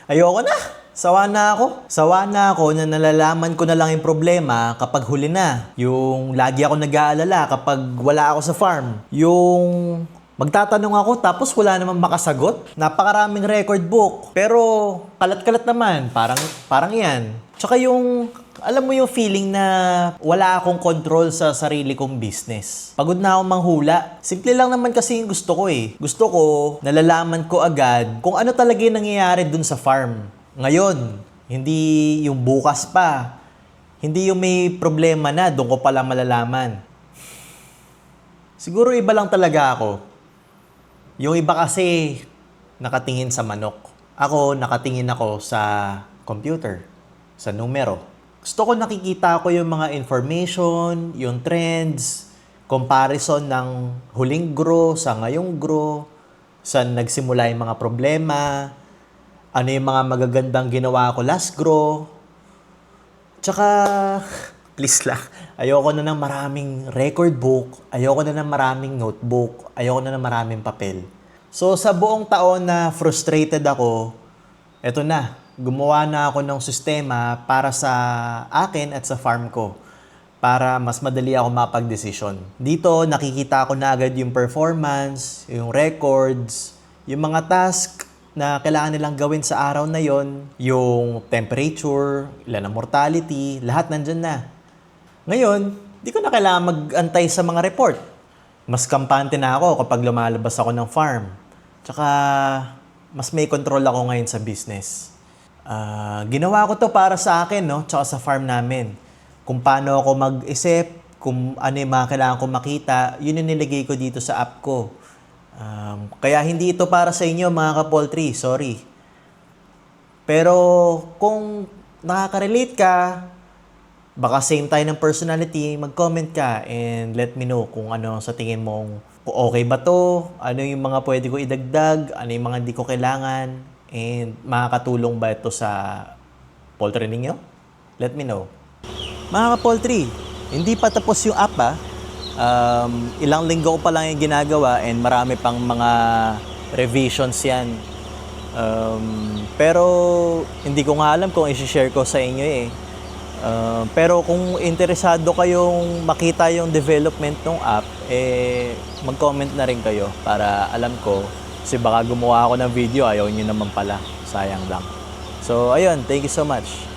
Ayoko na. Sawa na ako. Sawa na ako na nalalaman ko na lang yung problema kapag huli na. Yung lagi ako nag-aalala kapag wala ako sa farm. Yung magtatanong ako tapos wala namang makasagot. Napakaraming record book. Pero kalat-kalat naman. Parang yan. Tsaka yung, alam mo yung feeling na wala akong control sa sarili kong business. Pagod na akong manghula. Simple lang naman kasi yung gusto ko eh. Gusto ko, nalalaman ko agad kung ano talaga yung nangyayari dun sa farm. Ngayon, hindi yung bukas pa. Hindi yung may problema na, doon ko pala malalaman. Siguro iba lang talaga ako. Yung iba kasi nakatingin sa manok. Ako, nakatingin ako sa computer, sa numero. Gusto ko nakikita ko yung mga information, yung trends, comparison ng huling grow sa ngayong grow, saan nagsimula yung mga problema, ano yung mga magagandang ginawa ko last grow. Tsaka, please lang, ayoko na ng maraming record book, ayoko na ng maraming notebook, ayoko na ng maraming papel. So, sa buong taon na frustrated ako, eto na, gumawa na ako ng sistema para sa akin at sa farm ko para mas madali ako mapag-desisyon. Dito, nakikita ko na agad yung performance, yung records, yung mga task na kailangan nilang gawin sa araw na yon, yung temperature, ilan ang mortality, lahat nandyan na. Ngayon, di ko na kailangan mag-antay sa mga report. Mas kampante na ako kapag lumalabas ako ng farm. Tsaka, mas may control ako ngayon sa business. Ginawa ko to para sa akin, no? Tsaka sa farm namin. Kung paano ako mag-isip, kung ano yung mga kailangan kong makita, yun yung nilagay ko dito sa app ko. Kaya hindi ito para sa inyo mga ka-poultry, sorry. Pero kung nakaka-relate ka, baka same tayo ng personality, mag-comment ka and let me know kung ano sa tingin mong kung okay ba to, ano yung mga pwede ko idagdag, ano yung mga hindi ko kailangan, and makakatulong ba ito sa poultry ninyo? Let me know. Mga ka-poultry, hindi pa tapos yung app ilang linggo ko pa lang yung ginagawa and marami pang mga revisions yan. Pero hindi ko nga alam kung i-share ko sa inyo eh. Pero kung interesado kayong makita yung development ng app, mag-comment na rin kayo para alam ko. Kasi baka gumawa ako ng video, ayaw nyo naman pala. Sayang lang. So, ayun. Thank you so much.